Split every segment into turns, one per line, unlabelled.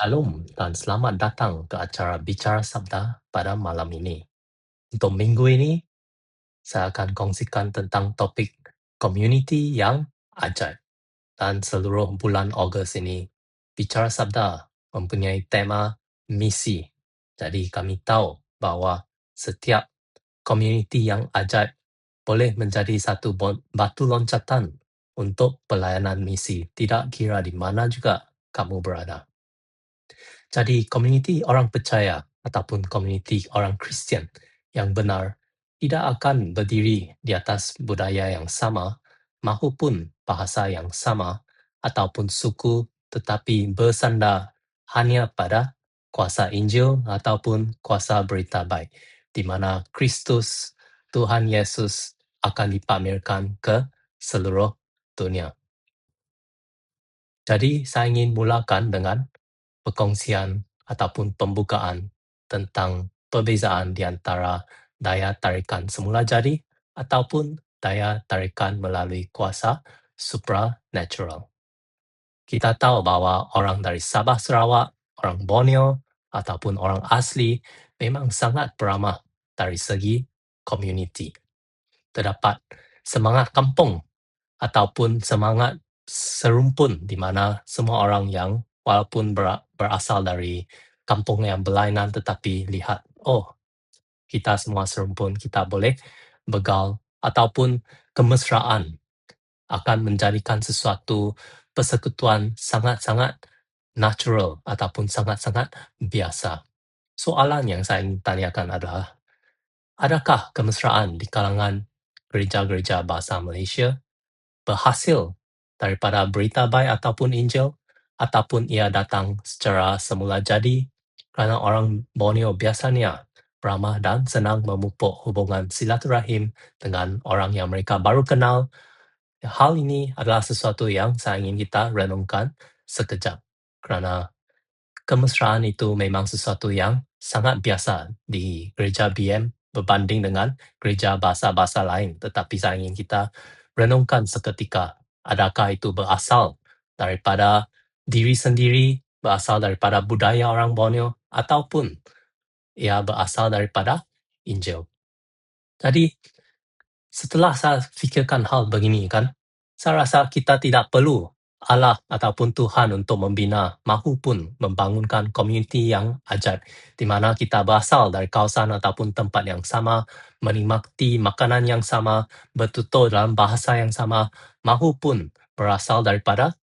Shalom dan selamat datang ke acara Bicara Sabda pada malam ini. Untuk minggu ini, saya akan kongsikan tentang topik komuniti yang ajaib. Dan seluruh bulan Ogos ini, Bicara Sabda mempunyai tema misi. Jadi kami tahu bahawa setiap komuniti yang ajaib boleh menjadi satu batu loncatan untuk pelayanan misi, tidak kira di mana juga kamu berada. Jadi komuniti orang percaya ataupun komuniti orang Kristian yang benar tidak akan berdiri di atas budaya yang sama maupun bahasa yang sama ataupun suku, tetapi bersandar hanya pada kuasa Injil ataupun kuasa berita baik, di mana Kristus, Tuhan Yesus akan dipamerkan ke seluruh dunia. Jadi saya ingin mulakan dengan perkongsian ataupun pembukaan tentang perbezaan di antara daya tarikan semula jadi ataupun daya tarikan melalui kuasa supranatural. Kita tahu bahawa orang dari Sabah Sarawak, orang Borneo ataupun orang asli memang sangat beramah dari segi komuniti. Terdapat semangat kampung ataupun semangat serumpun di mana semua orang yang walaupun berasal dari kampung yang berlainan tetapi lihat, kita semua serumpun, kita boleh begal ataupun kemesraan akan menjadikan sesuatu persekutuan sangat-sangat natural ataupun sangat-sangat biasa. Soalan yang saya ingin tanyakan adalah, adakah kemesraan di kalangan gereja-gereja bahasa Malaysia berhasil daripada berita baik ataupun Injil, ataupun ia datang secara semula jadi kerana orang Borneo biasanya ramah dan senang memupuk hubungan silaturahim dengan orang yang mereka baru kenal. Hal ini adalah sesuatu yang saya ingin kita renungkan sekejap, kerana kemesraan itu memang sesuatu yang sangat biasa di gereja BM berbanding dengan gereja bahasa-bahasa lain. Tetapi saya ingin kita renungkan seketika, adakah itu berasal daripada diri sendiri, berasal daripada budaya orang Borneo, ataupun ia berasal daripada Injil. Jadi, setelah saya fikirkan hal begini kan, saya rasa kita tidak perlu Allah ataupun Tuhan untuk membina maupun membangunkan komuniti yang ajaib, di mana kita berasal dari kawasan ataupun tempat yang sama, menikmati makanan yang sama, bertutur dalam bahasa yang sama, maupun berasal daripada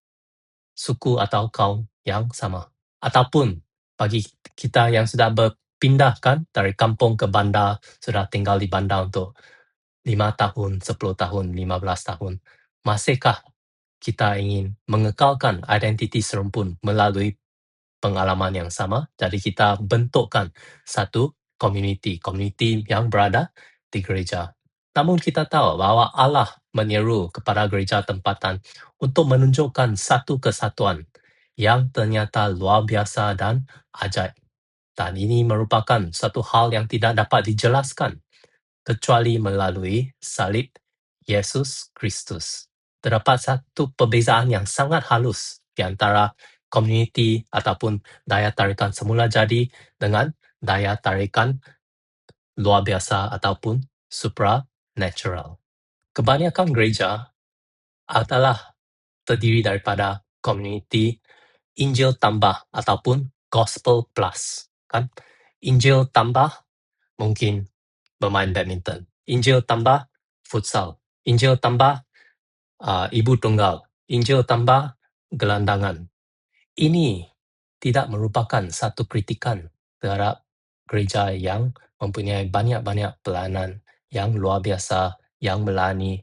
suku atau kaum yang sama. Ataupun bagi kita yang sudah berpindahkan dari kampung ke bandar, sudah tinggal di bandar untuk 5 tahun, 10 tahun, 15 tahun, masihkah kita ingin mengekalkan identiti serumpun melalui pengalaman yang sama? Jadi kita bentukkan satu komuniti yang berada di gereja. Namun kita tahu bahawa Allah menyeru kepada gereja tempatan untuk menunjukkan satu kesatuan yang ternyata luar biasa dan ajaib. Dan ini merupakan satu hal yang tidak dapat dijelaskan kecuali melalui salib Yesus Kristus. Terdapat satu perbezaan yang sangat halus di antara komuniti ataupun daya tarikan semula jadi dengan daya tarikan luar biasa ataupun supranatural. Kebanyakan gereja adalah terdiri daripada komuniti Injil tambah ataupun Gospel Plus. Kan? Injil tambah mungkin bermain badminton. Injil tambah futsal. Injil tambah ibu tunggal. Injil tambah gelandangan. Ini tidak merupakan satu kritikan terhadap gereja yang mempunyai banyak-banyak pelayanan yang luar biasa, yang melayani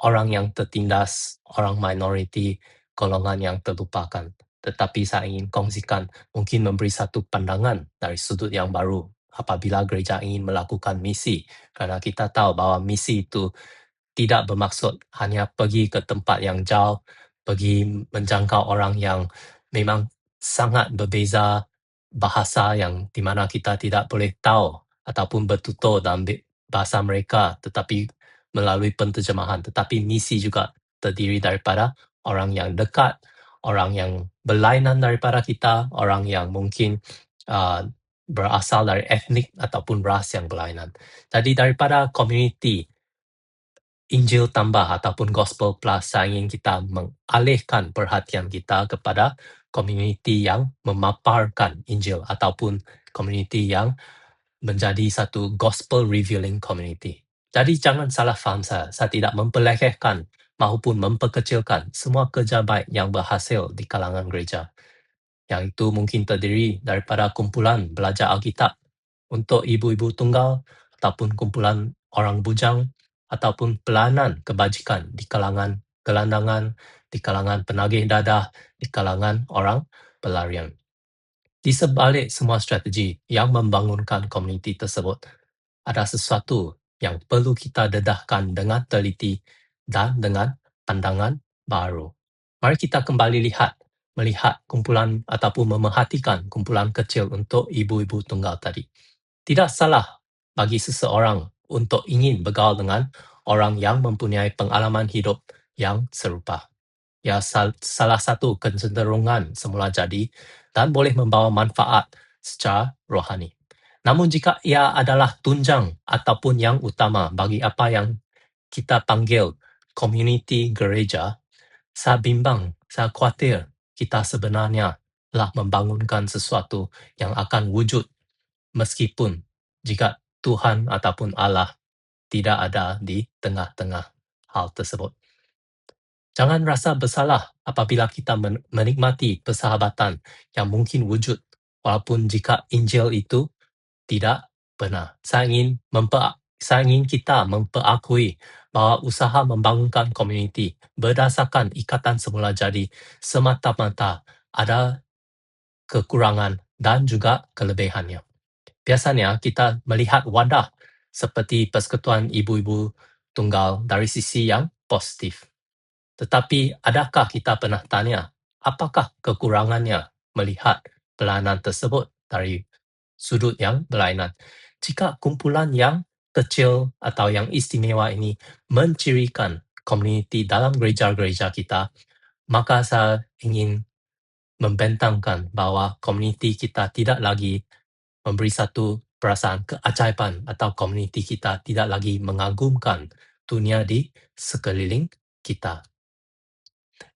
orang yang tertindas, orang minoriti, golongan yang terlupakan. Tetapi saya ingin kongsikan, mungkin memberi satu pandangan dari sudut yang baru apabila gereja ingin melakukan misi. Kerana kita tahu bahawa misi itu tidak bermaksud hanya pergi ke tempat yang jauh, pergi menjangkau orang yang memang sangat berbeza bahasa yang di mana kita tidak boleh tahu ataupun bertutur dalam bahasa mereka, tetapi melalui penterjemahan. Tetapi misi juga terdiri daripada orang yang dekat, orang yang berlainan daripada kita, orang yang mungkin berasal dari etnik ataupun ras yang berlainan. Jadi daripada community Injil tambah ataupun Gospel Plus, saya ingin kita mengalihkan perhatian kita kepada community yang memaparkan Injil ataupun community yang menjadi satu gospel revealing community. Jadi jangan salah faham saya tidak memperlekehkan maupun memperkecilkan semua kerja baik yang berhasil di kalangan gereja. Yang itu mungkin terdiri daripada kumpulan belajar Alkitab untuk ibu-ibu tunggal ataupun kumpulan orang bujang ataupun pelayanan kebajikan di kalangan gelandangan, di kalangan penagih dadah, di kalangan orang pelarian. Di sebalik semua strategi yang membangunkan komuniti tersebut, ada sesuatu yang perlu kita dedahkan dengan teliti dan dengan pandangan baru. Mari kita kembali melihat kumpulan ataupun memerhatikan kumpulan kecil untuk ibu-ibu tunggal tadi. Tidak salah bagi seseorang untuk ingin bergaul dengan orang yang mempunyai pengalaman hidup yang serupa. Ya, salah satu kecenderungan semula jadi dan boleh membawa manfaat secara rohani. Namun jika ia adalah tunjang ataupun yang utama bagi apa yang kita panggil community gereja, saya bimbang, saya khawatir kita sebenarnya telah membangunkan sesuatu yang akan wujud meskipun jika Tuhan ataupun Allah tidak ada di tengah-tengah hal tersebut. Jangan rasa bersalah apabila kita menikmati persahabatan yang mungkin wujud walaupun jika Injil itu tidak benar. Saya ingin kita memperakui bahawa usaha membangunkan komuniti berdasarkan ikatan semula jadi semata-mata ada kekurangan dan juga kelebihannya. Biasanya kita melihat wadah seperti persekutuan ibu-ibu tunggal dari sisi yang positif. Tetapi adakah kita pernah tanya, apakah kekurangannya melihat pelayanan tersebut dari sudut yang berlainan? Jika kumpulan yang kecil atau yang istimewa ini mencirikan komuniti dalam gereja-gereja kita, maka saya ingin membentangkan bahawa komuniti kita tidak lagi memberi satu perasaan keajaiban atau komuniti kita tidak lagi mengagumkan dunia di sekeliling kita.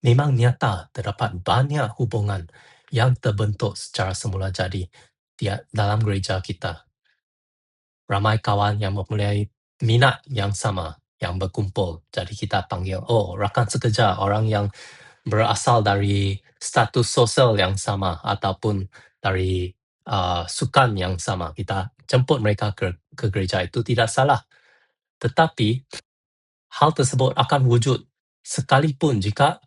Memang nyata terdapat banyak hubungan yang terbentuk secara semula jadi dalam gereja kita. Ramai kawan yang mempunyai minat yang sama yang berkumpul. Jadi kita panggil, rakan sekerja, orang yang berasal dari status sosial yang sama ataupun dari sukan yang sama. Kita jemput mereka ke gereja, itu tidak salah. Tetapi hal tersebut akan wujud sekalipun jika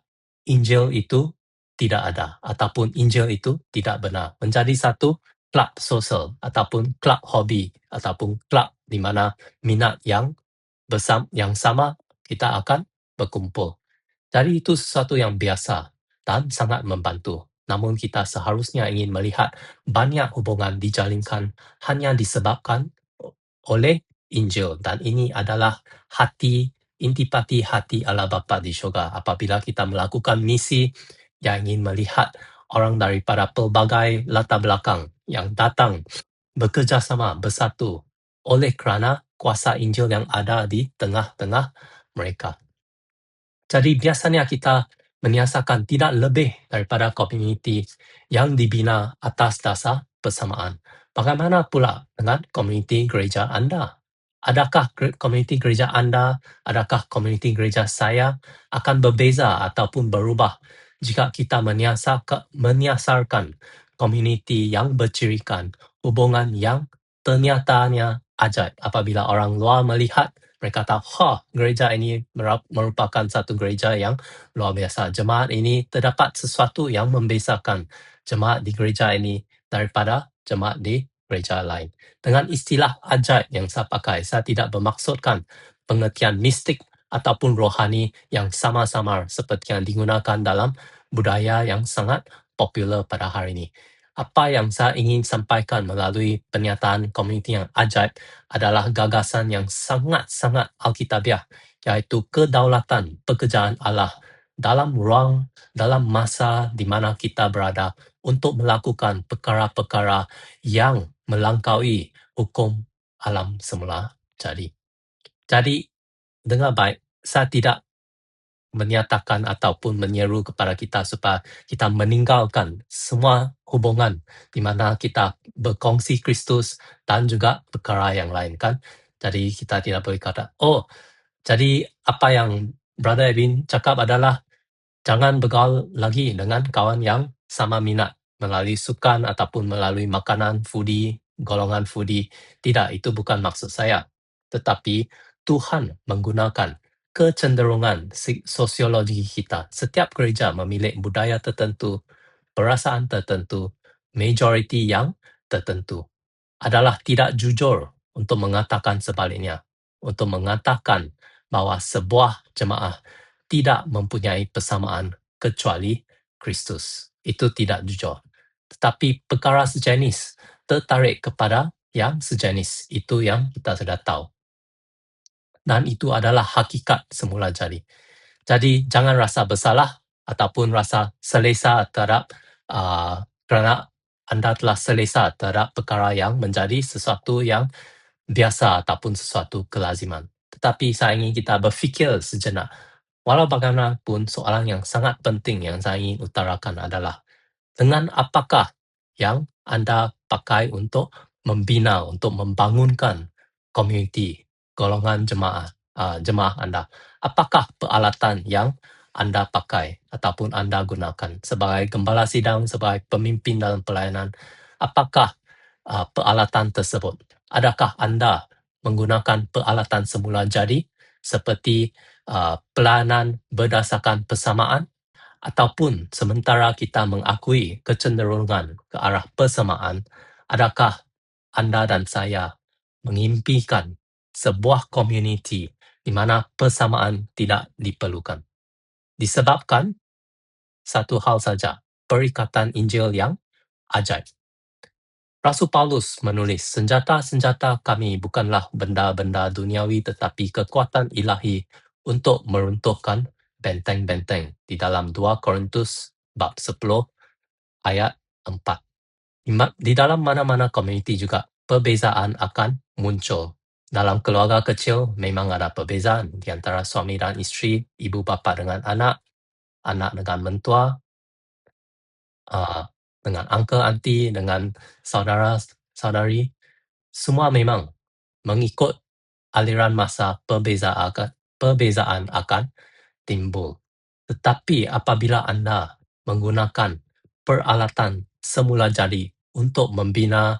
Injil itu tidak ada ataupun Injil itu tidak benar. Menjadi satu klub sosial ataupun klub hobi ataupun klub di mana minat yang sama kita akan berkumpul. Jadi itu sesuatu yang biasa dan sangat membantu. Namun kita seharusnya ingin melihat banyak hubungan dijalinkan hanya disebabkan oleh Injil. Dan ini adalah intipati hati Allah Bapa di syurga. Apabila kita melakukan misi yang ingin melihat orang daripada pelbagai latar belakang yang datang bekerjasama bersatu oleh kerana kuasa Injil yang ada di tengah-tengah mereka. Jadi biasanya kita menyiasatkan tidak lebih daripada komuniti yang dibina atas dasar persamaan. Bagaimana pula dengan komuniti gereja anda? Adakah komuniti gereja anda, adakah komuniti gereja saya akan berbeza ataupun berubah jika kita menyiasarkan komuniti yang bercirikan hubungan yang ternyatanya ajaib. Apabila orang luar melihat, mereka tahu, gereja ini merupakan satu gereja yang luar biasa. Jemaat ini terdapat sesuatu yang membezakan jemaat di gereja ini daripada jemaat di gereja lain. Dengan istilah ajaib yang saya pakai, saya tidak bermaksudkan pengertian mistik ataupun rohani yang sama-sama seperti yang digunakan dalam budaya yang sangat popular pada hari ini. Apa yang saya ingin sampaikan melalui pernyataan komuniti yang ajaib adalah gagasan yang sangat-sangat alkitabiah, iaitu kedaulatan pekerjaan Allah dalam masa di mana kita berada untuk melakukan perkara-perkara yang melampaui hukum alam semula jadi. Jadi, dengar baik, saya tidak menyatakan ataupun menyeru kepada kita supaya kita meninggalkan semua hubungan di mana kita berkongsi Kristus dan juga perkara yang lain kan. Jadi kita tidak boleh kata, oh, jadi apa yang Brother Edwin cakap adalah jangan bergaul lagi dengan kawan yang sama minat melalui sukan ataupun melalui makanan, foodie, golongan foodie. Tidak, itu bukan maksud saya. Tetapi Tuhan menggunakan kecenderungan sosiologi kita. Setiap gereja memiliki budaya tertentu, perasaan tertentu, majoriti yang tertentu. Adalah tidak jujur untuk mengatakan sebaliknya. Untuk mengatakan bahwa sebuah jemaah tidak mempunyai persamaan kecuali Kristus. Itu tidak jujur. Tetapi perkara sejenis tertarik kepada yang sejenis. Itu yang kita sudah tahu. Dan itu adalah hakikat semula jadi. Jadi jangan rasa bersalah ataupun rasa selesa terhadap kerana anda telah selesa terhadap perkara yang menjadi sesuatu yang biasa ataupun sesuatu kelaziman. Tetapi saya ingin kita berfikir sejenak. Walau bagaimanapun soalan yang sangat penting yang saya ingin utarakan adalah dengan apakah yang anda pakai untuk membina, untuk membangunkan komuniti, golongan jemaah anda. Apakah peralatan yang anda pakai ataupun anda gunakan sebagai gembala sidang, sebagai pemimpin dalam pelayanan? Apakah peralatan tersebut? Adakah anda menggunakan peralatan semula jadi seperti pelayanan berdasarkan persamaan? Ataupun sementara kita mengakui kecenderungan ke arah persamaan, adakah anda dan saya mengimpikan sebuah komuniti di mana persamaan tidak diperlukan? Disebabkan satu hal saja, perikatan Injil yang ajaib. Rasul Paulus menulis, senjata-senjata kami bukanlah benda-benda duniawi tetapi kekuatan ilahi untuk meruntuhkan benteng-benteng di dalam 2 Korintus bab 10 ayat 4. Di dalam mana-mana komuniti juga perbezaan akan muncul. Dalam keluarga kecil memang ada perbezaan di antara suami dan isteri, ibu bapa dengan anak, anak dengan mentua, dengan uncle, auntie, dengan saudara-saudari. Semua memang mengikut aliran masa perbezaan akan timbul. Tetapi apabila anda menggunakan peralatan semula jadi untuk membina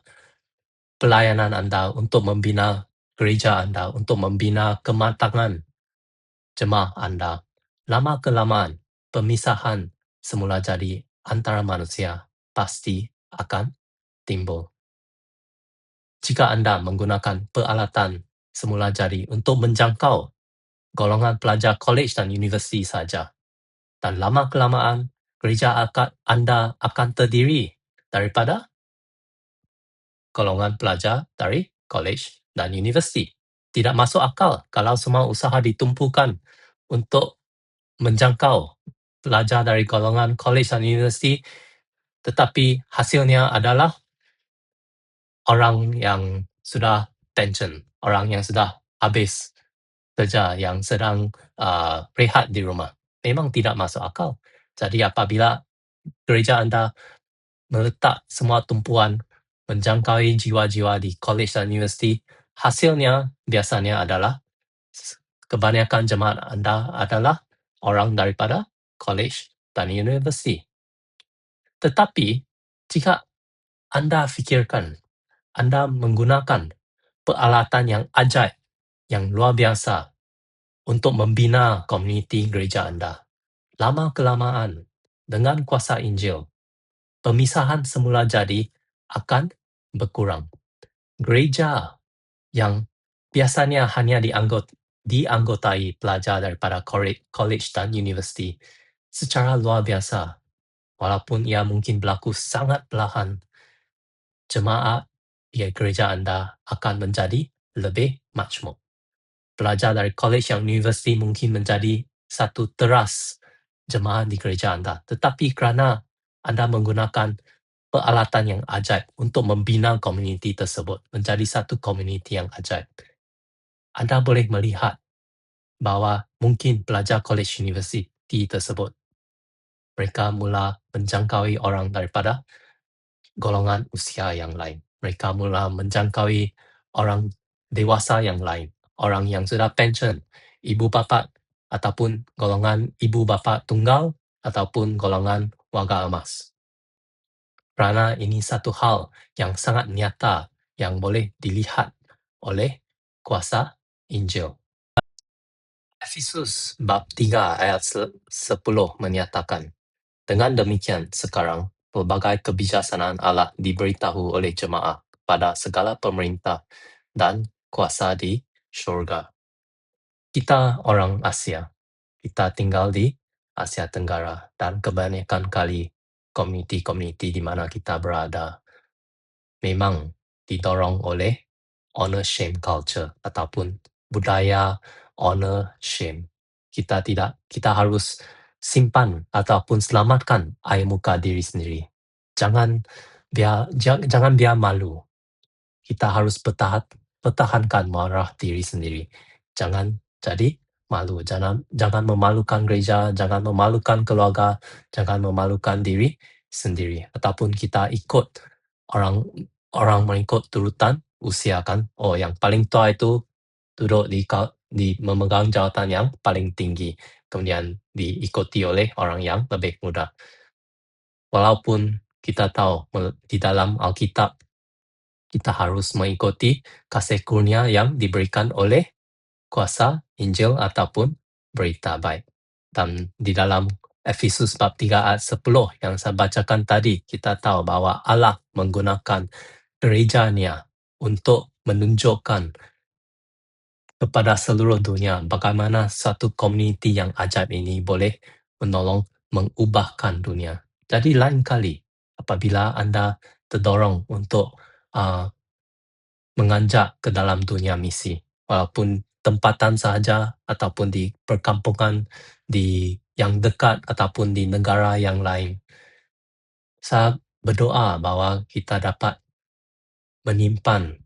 pelayanan anda, untuk membina gereja anda, untuk membina kematangan jemaah anda, lama-kelamaan pemisahan semula jadi antara manusia pasti akan timbul. Jika anda menggunakan peralatan semula jadi untuk menjangkau golongan pelajar kolej dan universiti saja, dan lama-kelamaan gereja anda akan terdiri daripada golongan pelajar dari kolej dan universiti. Tidak masuk akal kalau semua usaha ditumpukan untuk menjangkau pelajar dari golongan kolej dan universiti, tetapi hasilnya adalah orang yang sudah pension, orang yang sudah habis kerja, yang sedang rehat di rumah. Memang tidak masuk akal. Jadi apabila gereja anda meletak semua tumpuan menjangkaui jiwa-jiwa di kolej dan universiti, hasilnya biasanya adalah kebanyakan jemaat anda adalah orang daripada kolej dan universiti. Tetapi jika anda fikirkan, anda menggunakan peralatan yang ajaib, yang luar biasa untuk membina komuniti gereja anda, lama-kelamaan dengan kuasa Injil, pemisahan semula jadi akan berkurang. Gereja yang biasanya hanya dianggotai pelajar daripada kolej dan universiti secara luar biasa, walaupun ia mungkin berlaku sangat perlahan, jemaat di gereja anda akan menjadi lebih majmuk. Pelajar dari kolej dan universiti mungkin menjadi satu teras jemaah di gereja anda. Tetapi kerana anda menggunakan peralatan yang ajaib untuk membina komuniti tersebut menjadi satu komuniti yang ajaib, anda boleh melihat bahawa mungkin pelajar kolej universiti tersebut, mereka mula menjangkaui orang daripada golongan usia yang lain. Mereka mula menjangkaui orang dewasa yang lain, orang yang sudah pension, ibu bapa ataupun golongan ibu bapa tunggal ataupun golongan warga emas. Kerana ini satu hal yang sangat nyata yang boleh dilihat oleh kuasa Injil. Efesus bab 3 ayat 10 menyatakan, dengan demikian sekarang pelbagai kebijaksanaan Allah diberitahu oleh jemaah pada segala pemerintah dan kuasa di syurga. Kita orang Asia, kita tinggal di Asia Tenggara dan kebanyakan kali komuniti-komuniti di mana kita berada memang didorong oleh honor shame culture ataupun budaya honor shame. Kita harus simpan ataupun selamatkan air muka diri sendiri. Jangan biar malu. Kita harus pertahankan marah diri sendiri. Jangan jadi malu. Jangan memalukan gereja, jangan memalukan keluarga, jangan memalukan diri sendiri. Ataupun kita ikut orang mengikut turutan usia kan. Oh, yang paling tua itu duduk di memegang jawatan yang paling tinggi. Kemudian diikuti oleh orang yang lebih muda. Walaupun kita tahu di dalam Alkitab kita harus mengikuti kasih kurnia yang diberikan oleh kuasa Injil ataupun berita baik. Dan di dalam Efesus bab 3 ayat 10 yang saya bacakan tadi, kita tahu bahawa Allah menggunakan gerejanya untuk menunjukkan kepada seluruh dunia bagaimana satu komuniti yang ajaib ini boleh menolong mengubahkan dunia. Jadi lain kali apabila anda terdorong untuk menganjak ke dalam dunia misi, walaupun tempatan sahaja ataupun di perkampungan yang dekat ataupun di negara yang lain, saya berdoa bahawa kita dapat menyimpan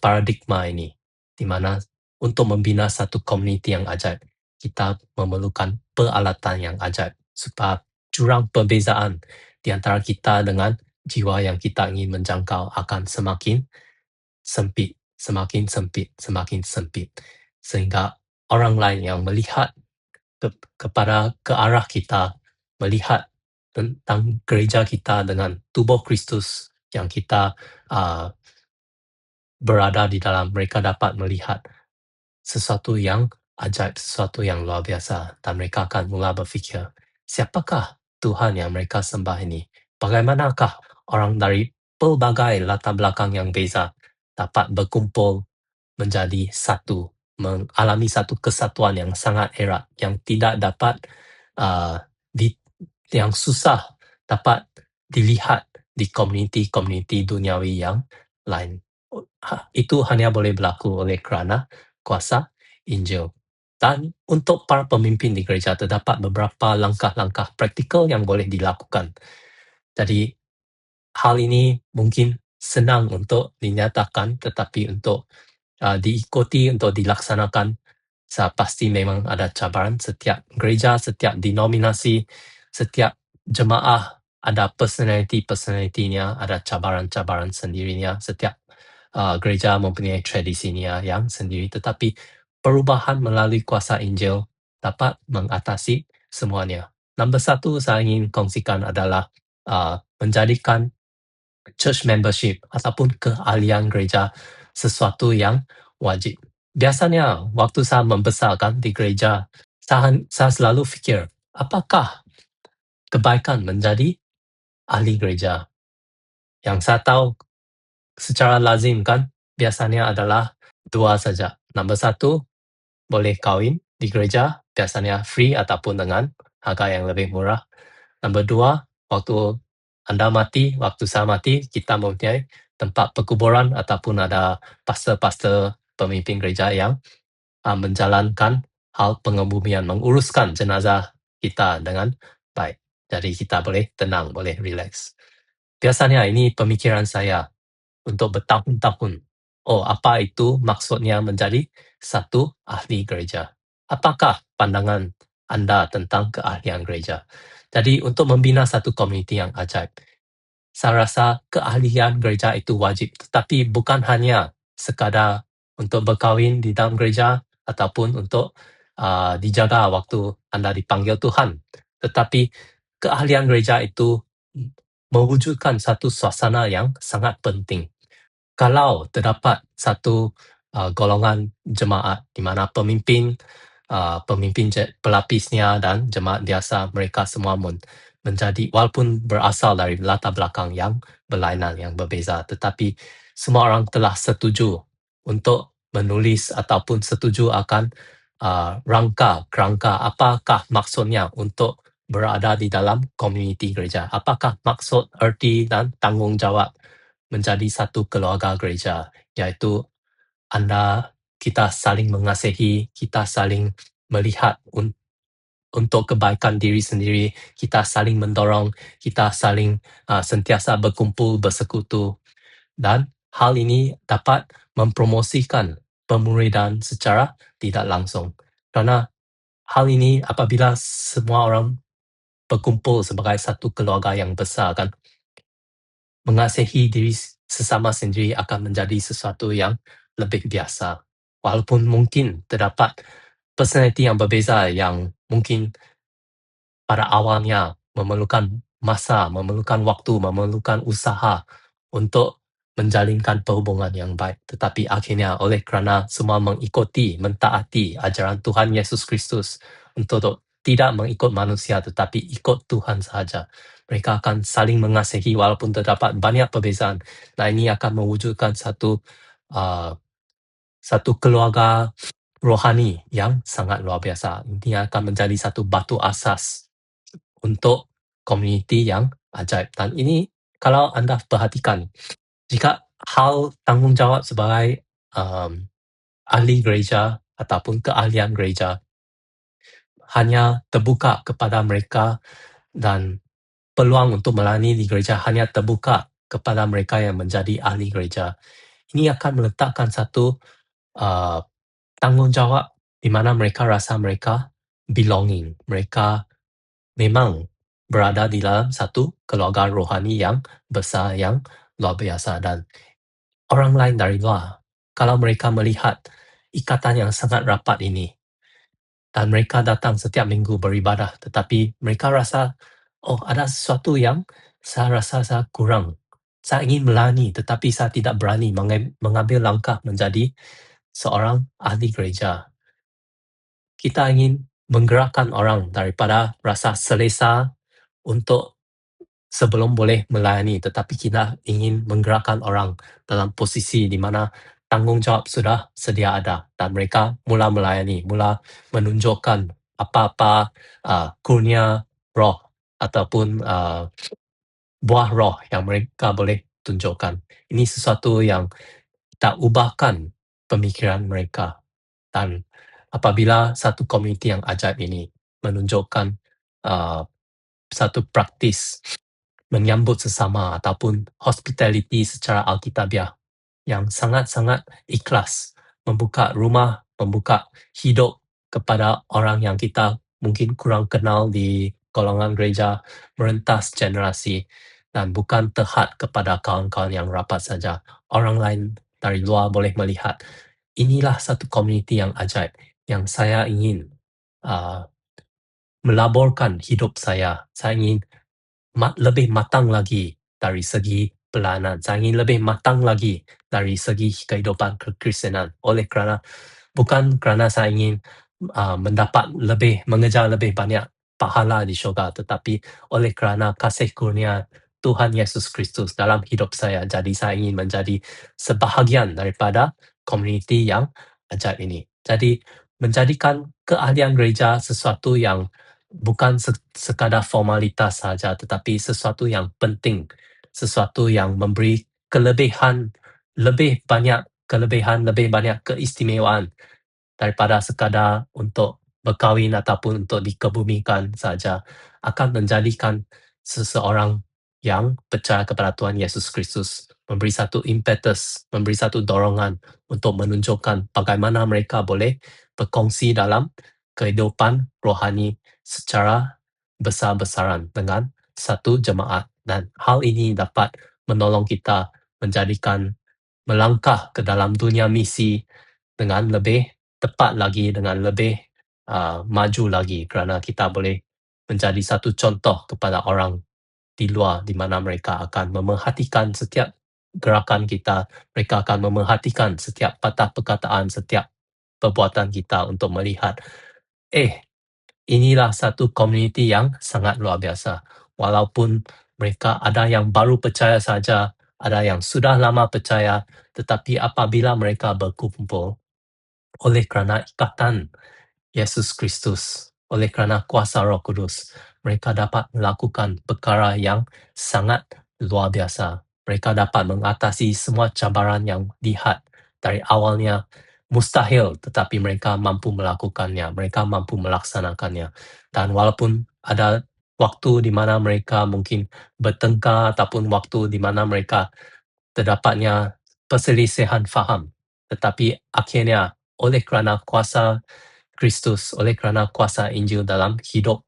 paradigma ini, di mana untuk membina satu komuniti yang ajaib, kita memerlukan peralatan yang ajaib supaya jurang perbezaan di antara kita dengan jiwa yang kita ingin menjangkau akan semakin sempit, semakin sempit, semakin sempit. Sehingga orang lain yang melihat ke arah kita, melihat tentang gereja kita dengan tubuh Kristus yang kita berada di dalam, mereka dapat melihat sesuatu yang ajaib, sesuatu yang luar biasa. Dan mereka akan mula berfikir, siapakah Tuhan yang mereka sembah ini? Bagaimanakah orang dari pelbagai latar belakang yang beza dapat berkumpul menjadi satu, mengalami satu kesatuan yang sangat erat, yang tidak dapat, yang susah dapat dilihat di komuniti-komuniti duniawi yang lain. Itu hanya boleh berlaku oleh kerana kuasa Injil. Dan untuk para pemimpin di gereja terdapat beberapa langkah-langkah praktikal yang boleh dilakukan. Jadi hal ini mungkin senang untuk dinyatakan, tetapi untuk diikuti, untuk dilaksanakan, saya pasti memang ada cabaran. Setiap gereja, setiap denominasi, setiap jemaah ada personality-personality-nya, ada cabaran-cabaran sendirinya. Setiap gereja mempunyai tradisinya yang sendiri, tetapi perubahan melalui kuasa Injil dapat mengatasi semuanya. Nombor satu saya ingin kongsikan adalah menjadikan church membership ataupun keahlian gereja sesuatu yang wajib. Biasanya waktu saya membesarkan di gereja, saya selalu fikir, apakah kebaikan menjadi ahli gereja? Yang saya tahu secara lazim kan, biasanya adalah dua saja. Nombor satu, boleh kahwin di gereja, biasanya free ataupun dengan harga yang lebih murah. Nombor dua, waktu anda mati, waktu saya mati, kita mempunyai tempat perkuburan ataupun ada pastor-pastor pemimpin gereja yang menjalankan hal pengebumian, menguruskan jenazah kita dengan baik. Jadi kita boleh tenang, boleh relax. Biasanya ini pemikiran saya untuk bertahun-tahun. Oh, apa itu maksudnya menjadi satu ahli gereja? Apakah pandangan Anda tentang keahlian gereja? Jadi untuk membina satu komuniti yang ajaib, saya rasa keahlian gereja itu wajib, tetapi bukan hanya sekadar untuk berkahwin di dalam gereja ataupun untuk dijaga waktu Anda dipanggil Tuhan. Tetapi keahlian gereja itu mewujudkan satu suasana yang sangat penting. Kalau terdapat satu golongan jemaat di mana pemimpin pelapisnya dan jemaat biasa mereka semua menjadi walaupun berasal dari latar belakang yang berlainan, yang berbeza, tetapi semua orang telah setuju untuk menulis ataupun setuju akan kerangka apakah maksudnya untuk berada di dalam komuniti gereja. Apakah maksud, erti dan tanggungjawab menjadi satu keluarga gereja, iaitu kita saling mengasihi, kita saling melihat untuk kebaikan diri sendiri, kita saling mendorong, kita saling sentiasa berkumpul, bersekutu, dan hal ini dapat mempromosikan pemuridan secara tidak langsung. Kerana hal ini apabila semua orang berkumpul sebagai satu keluarga yang besar, kan, mengasihi diri sesama sendiri akan menjadi sesuatu yang lebih biasa. Walaupun mungkin terdapat personaliti yang berbeza yang mungkin pada awalnya memerlukan masa, memerlukan waktu, memerlukan usaha untuk menjalinkan perhubungan yang baik. Tetapi akhirnya oleh kerana semua mengikuti, mentaati ajaran Tuhan Yesus Kristus untuk tidak mengikut manusia tetapi ikut Tuhan sahaja, mereka akan saling mengasihi walaupun terdapat banyak perbezaan. Dan ini akan mewujudkan satu keluarga rohani yang sangat luar biasa. Ini akan menjadi satu batu asas untuk komuniti yang ajaib. Dan ini kalau Anda perhatikan, jika hal tanggungjawab sebagai ahli gereja ataupun keahlian gereja hanya terbuka kepada mereka dan peluang untuk melayani di gereja hanya terbuka kepada mereka yang menjadi ahli gereja, ini akan meletakkan satu tanggungjawab di mana mereka rasa mereka belonging. Mereka memang berada di dalam satu keluarga rohani yang besar, yang luar biasa. Dan orang lain dari luar, kalau mereka melihat ikatan yang sangat rapat ini, dan mereka datang setiap minggu beribadah, tetapi mereka rasa, oh, ada sesuatu yang saya rasa saya kurang. Saya ingin melayani, tetapi saya tidak berani mengambil langkah menjadi seorang ahli gereja. Kita ingin menggerakkan orang daripada rasa selesa untuk sebelum boleh melayani, tetapi kita ingin menggerakkan orang dalam posisi di mana tanggungjawab sudah sedia ada dan mereka mula melayani, mula menunjukkan apa-apa kurnia roh ataupun buah roh yang mereka boleh tunjukkan. Ini sesuatu yang kita ubahkan pemikiran mereka. Dan apabila satu komuniti yang ajaib ini menunjukkan satu praktis menyambut sesama ataupun hospitality secara alkitabiah yang sangat-sangat ikhlas, membuka rumah, membuka hidup kepada orang yang kita mungkin kurang kenal di golongan gereja, merentas generasi, dan bukan terhad kepada kawan-kawan yang rapat saja. Orang lain dari luar boleh melihat, inilah satu komuniti yang ajaib, yang saya ingin melaburkan hidup saya. Saya ingin lebih matang lagi dari segi pelayanan. Saya ingin lebih matang lagi dari segi kehidupan kekristenan. Oleh kerana bukan kerana saya ingin mengejar lebih banyak pahala di syurga, tetapi oleh kerana kasih kurnia Tuhan Yesus Kristus dalam hidup saya. Jadi saya ingin menjadi sebahagian daripada komuniti yang ajaib ini. Jadi menjadikan keahlian gereja sesuatu yang bukan sekadar formalitas saja, tetapi sesuatu yang penting, sesuatu yang memberi lebih banyak keistimewaan daripada sekadar untuk berkahwin ataupun untuk dikebumikan saja, akan menjadikan seseorang yang percaya kepada Tuhan Yesus Kristus, memberi satu impetus, memberi satu dorongan untuk menunjukkan bagaimana mereka boleh berkongsi dalam kehidupan rohani secara besar-besaran dengan satu jemaat. Dan hal ini dapat menolong kita melangkah ke dalam dunia misi dengan lebih tepat lagi, dengan lebih maju lagi, kerana kita boleh menjadi satu contoh kepada orang di luar, di mana mereka akan memerhatikan setiap gerakan kita, mereka akan memerhatikan setiap patah perkataan, setiap perbuatan kita untuk melihat, inilah satu komuniti yang sangat luar biasa. Walaupun mereka ada yang baru percaya saja, ada yang sudah lama percaya, tetapi apabila mereka berkumpul oleh kerana ikatan Yesus Kristus, oleh kerana kuasa Roh Kudus, mereka dapat melakukan perkara yang sangat luar biasa. Mereka dapat mengatasi semua cabaran yang dilihat dari awalnya mustahil, tetapi mereka mampu melakukannya, mereka mampu melaksanakannya. Dan walaupun ada waktu di mana mereka mungkin bertengkar ataupun waktu di mana mereka terdapatnya perselisihan faham, tetapi akhirnya oleh kerana kuasa Kristus, oleh kerana kuasa Injil dalam hidup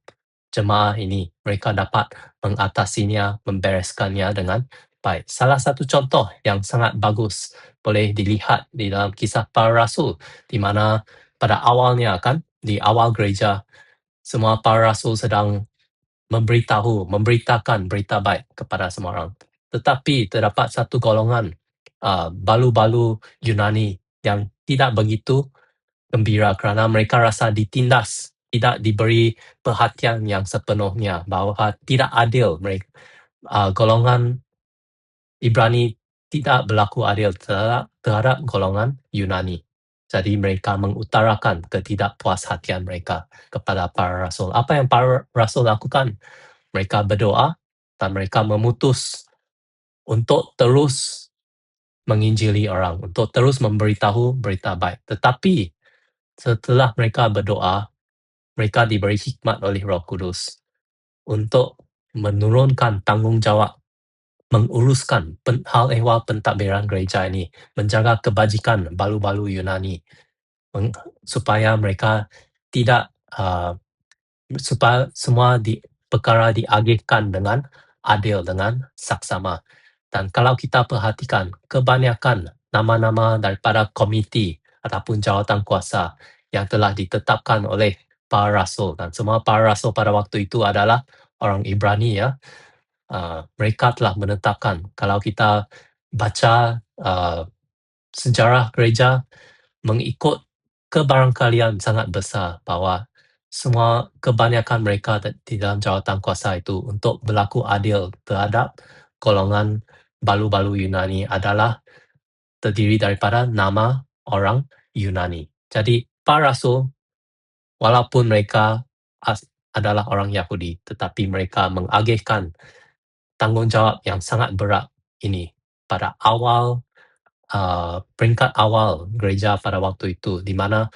jemaah ini, mereka dapat mengatasinya, membereskannya dengan baik. Salah satu contoh yang sangat bagus boleh dilihat di dalam Kisah Para Rasul, di mana pada awalnya kan, di awal gereja, semua para rasul sedang memberitakan berita baik kepada semua orang. Tetapi terdapat satu golongan balu-balu Yunani yang tidak begitu gembira kerana mereka rasa ditindas, tidak diberi perhatian yang sepenuhnya, bahawa tidak adil mereka, golongan Ibrani tidak berlaku adil terhadap golongan Yunani. Jadi mereka mengutarakan ketidakpuashatian mereka kepada para rasul. Apa yang para rasul lakukan? Mereka berdoa dan mereka memutus untuk terus menginjili orang, untuk terus memberitahu berita baik. Tetapi setelah mereka berdoa, mereka diberi hikmat oleh Roh Kudus untuk menurunkan tanggungjawab, menguruskan hal ehwal pentadbiran gereja ini, menjaga kebajikan balu-balu Yunani, supaya mereka tidak supaya semua perkara diagihkan dengan adil, dengan saksama. Dan kalau kita perhatikan, kebanyakan nama-nama daripada komiti ataupun jawatan kuasa yang telah ditetapkan oleh para rasul, dan semua para rasul pada waktu itu adalah orang Ibrani ya. Mereka telah menetapkan, kalau kita baca sejarah gereja, mengikut kebarangkalian sangat besar bahawa semua kebanyakan mereka di dalam jawatan kuasa itu untuk berlaku adil terhadap golongan balu-balu Yunani adalah terdiri daripada nama orang Yunani. Jadi para rasul, walaupun mereka adalah orang Yahudi, tetapi mereka mengagihkan tanggungjawab yang sangat berat ini pada peringkat awal gereja pada waktu itu, di mana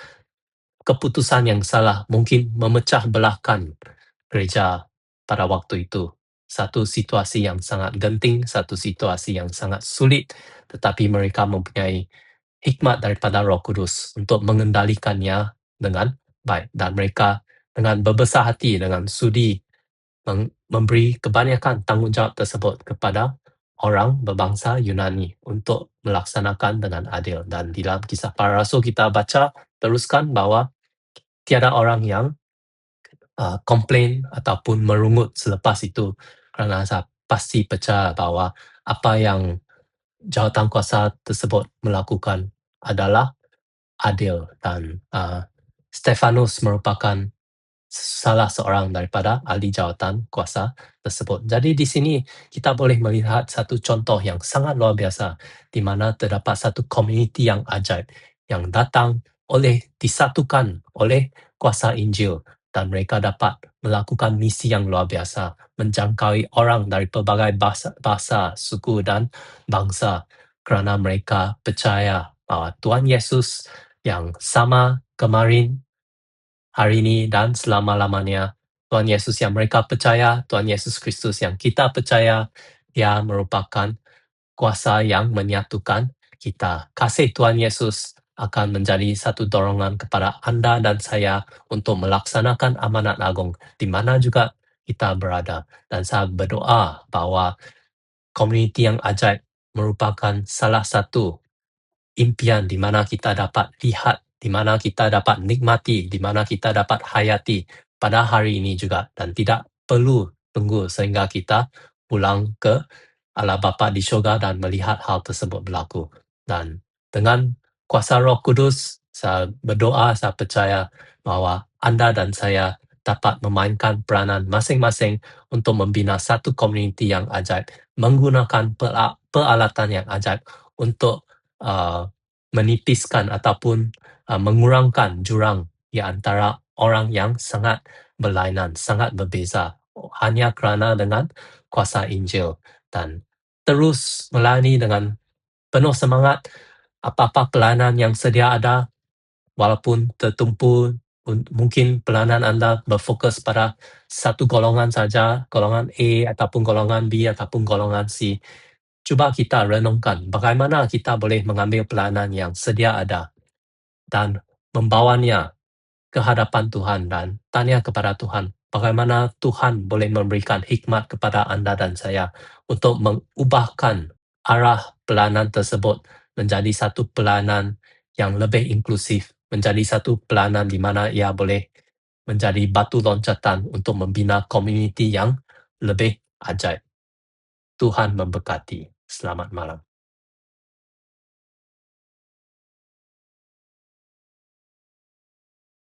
keputusan yang salah mungkin memecah belahkan gereja pada waktu itu. Satu situasi yang sangat genting, satu situasi yang sangat sulit, tetapi mereka mempunyai hikmat daripada Roh Kudus untuk mengendalikannya dengan baik. Dan mereka dengan berbesar hati, dengan sudi memberi kebanyakan tanggungjawab tersebut kepada orang berbangsa Yunani untuk melaksanakan dengan adil. Dan di dalam Kisah Para Rasul kita baca teruskan bahawa tiada orang yang komplain ataupun merungut selepas itu, kerana saya pasti percaya bahawa apa yang jawatan kuasa tersebut melakukan adalah adil. Dan Stefanus merupakan salah seorang daripada ahli jawatan kuasa tersebut. Jadi di sini kita boleh melihat satu contoh yang sangat luar biasa, di mana terdapat satu komuniti yang ajaib yang disatukan oleh kuasa Injil, dan mereka dapat melakukan misi yang luar biasa, menjangkaui orang dari pelbagai bahasa, suku dan bangsa, kerana mereka percaya bahawa Tuhan Yesus yang sama kemarin, hari ini dan selama-lamanya. Tuhan Yesus yang mereka percaya, Tuhan Yesus Kristus yang kita percaya, Dia merupakan kuasa yang menyatukan kita. Kasih Tuhan Yesus akan menjadi satu dorongan kepada Anda dan saya untuk melaksanakan amanat agung di mana juga kita berada. Dan saya berdoa bahwa komuniti yang ajaib merupakan salah satu impian di mana kita dapat lihat, di mana kita dapat nikmati, di mana kita dapat hayati pada hari ini juga dan tidak perlu tunggu sehingga kita pulang ke Allah Bapa di syurga dan melihat hal tersebut berlaku. Dan dengan kuasa Roh Kudus, saya berdoa, saya percaya bahwa Anda dan saya dapat memainkan peranan masing-masing untuk membina satu komuniti yang ajaib, menggunakan peralatan yang ajaib untuk menipiskan ataupun mengurangkan jurang di antara orang yang sangat berlainan, sangat berbeza, hanya kerana dengan kuasa Injil. Dan terus melayani dengan penuh semangat apa-apa pelayanan yang sedia ada, walaupun tertumpu, mungkin pelayanan Anda berfokus pada satu golongan saja, golongan A ataupun golongan B ataupun golongan C. Cuba kita renungkan bagaimana kita boleh mengambil pelayanan yang sedia ada dan membawanya ke hadapan Tuhan dan tanya kepada Tuhan, bagaimana Tuhan boleh memberikan hikmat kepada Anda dan saya untuk mengubahkan arah pelayanan tersebut menjadi satu pelayanan yang lebih inklusif, menjadi satu pelayanan di mana ia boleh menjadi batu loncatan untuk membina komuniti yang lebih ajaib. Tuhan memberkati. Selamat malam.